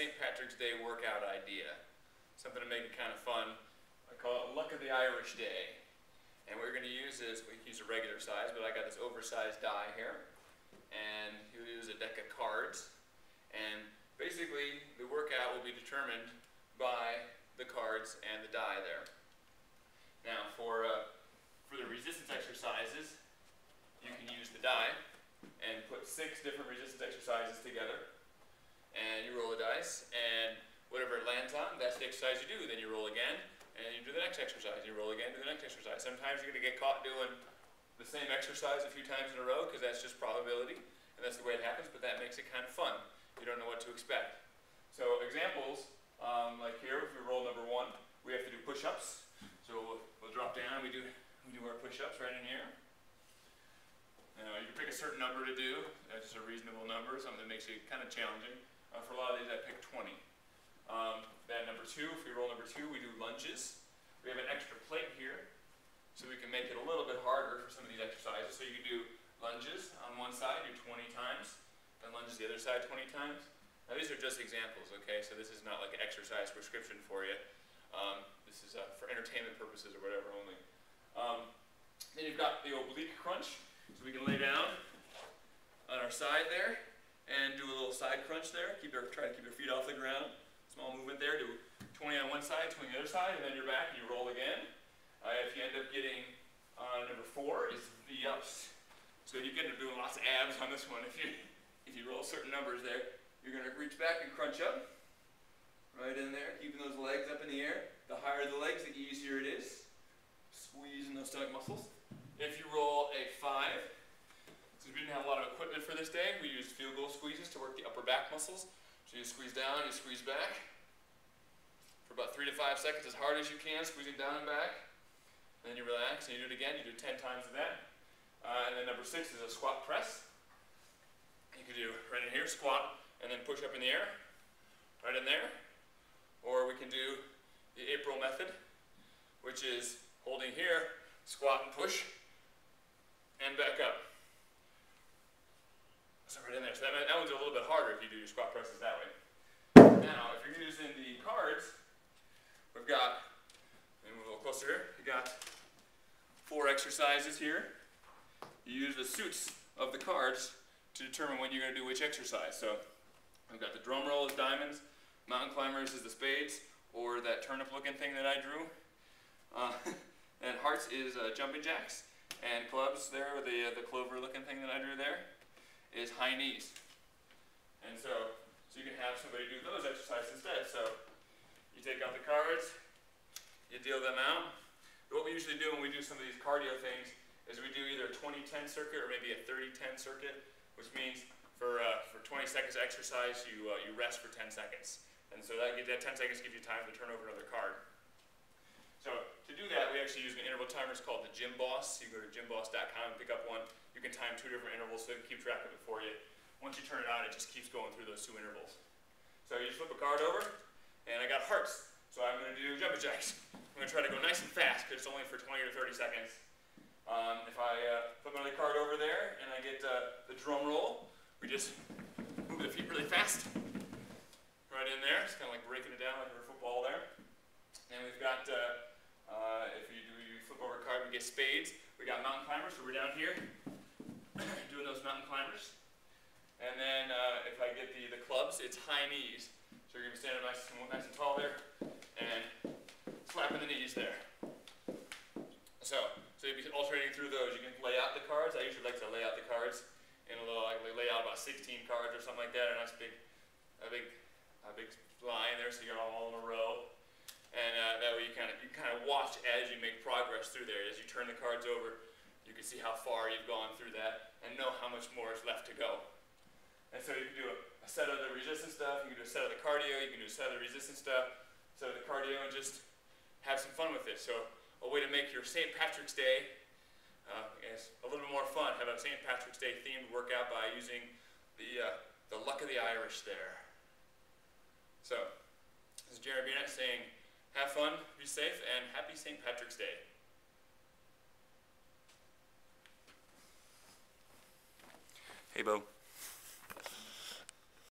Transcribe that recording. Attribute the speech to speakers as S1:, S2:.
S1: St. Patrick's Day workout idea. Something to make it kind of fun. I call it Luck of the Irish Day. And what we're going to use is, we can use a regular size, but I got this oversized die here. And you'll use a deck of cards. And basically, the workout will be determined by the cards and the die there. Now, for the resistance exercises, you can use the die and put 6 different resistance exercises together. And you roll the dice, and whatever it lands on, that's the exercise you do. Then you roll again, and you do the next exercise. You roll again, do the next exercise. Sometimes you're going to get caught doing the same exercise a few times in a row, because that's just probability, and that's the way it happens, but that makes it kind of fun. You don't know what to expect. So examples, like here, if we roll number 1, we have to do push-ups. So we'll drop down, we do our push-ups right in here. You can pick a certain number to do. That's just a reasonable number, something that makes it kind of challenging. For a lot of these, I picked 20. Then number 2, if we roll number 2, we do lunges. We have an extra plate here, so we can make it a little bit harder for some of these exercises. So you can do lunges on one side, do 20 times, then lunges the other side 20 times. Now these are just examples, okay? So this is not like an exercise prescription for you. This is for entertainment purposes or whatever only. Then you've got the oblique crunch. So we can lay down on our side there and do a little side crunch there. Try to keep your feet off the ground. Small movement there. Do 20 on one side, 20 on the other side, and then you're back and you roll again. If you end up getting number 4 is the ups. So you end up doing lots of abs on this one. If you roll certain numbers there, you're going to reach back and crunch up. Right in there, keeping those legs up in the air. The higher the legs, the easier it is. Squeezing those stomach muscles. If you roll a 5, since we didn't have a lot of equipment for this day, we used field goal squeezes to work the upper back muscles. So you squeeze down, you squeeze back for about 3 to 5 seconds as hard as you can, squeezing down and back. And then you relax and you do it again. You do 10 times of that. And then number 6 is a squat press. You could do right in here, squat, and then push up in the air, right in there. Or we can do the April method, which is holding here, squat and push, and back up. So right in there. So that one's a little bit harder if you do your squat presses that way. Now, if you're using the cards, we've got, let me move a little closer here, you got 4 exercises here. You use the suits of the cards to determine when you're going to do which exercise. So we've got the drum roll is diamonds, mountain climbers is the spades, or that turnip looking thing that I drew. And hearts is jumping jacks, and clubs there, the clover looking thing that I drew there, is high knees. And so you can have somebody do those exercises instead. So you take out the cards, you deal them out. What we usually do when we do some of these cardio things is we do either a 20-10 circuit or maybe a 30-10 circuit, which means for 20 seconds exercise, you rest for 10 seconds. And so that 10 seconds gives you time to turn over another card. So to do that, we actually use an interval timer. It's called the Gym Boss. You go to gymboss.com and pick up one. You can time 2 different intervals so it can keep track of it for you. Once you turn it on, it just keeps going through those 2 intervals. So you just flip a card over, and I got hearts. So I'm going to do jumping jacks. I'm going to try to go nice and fast because it's only for 20 to 30 seconds. If I flip another card over there and I get the drum roll, we just move the feet really fast. Right in there. It's kind of like breaking it down like a football there. And we've got, if you flip over a card, we get spades. We got mountain climbers, so we're down here doing those mountain climbers. And then if I get the clubs, it's high knees. So you're going to be standing nice and tall there and slapping the knees there. So you'll be alternating through those. You can lay out the cards. I usually like to lay out the cards in a little, like lay out about 16 cards or something like that. A nice big line there, so you're all in a row. And that way you kind of watch as you make progress through there. As you turn the cards over, you can see how far you've gone through that and know how much more is left to go. And so you can do a set of the resistance stuff, you can do a set of the cardio, you can do a set of the resistance stuff, set of the cardio, and just have some fun with it. So a way to make your St. Patrick's Day a little bit more fun. Have a St. Patrick's Day themed workout by using the Luck of the Irish there. So this is Jerry Burnett saying, have fun, be safe, and happy St. Patrick's Day. Hey, Bo.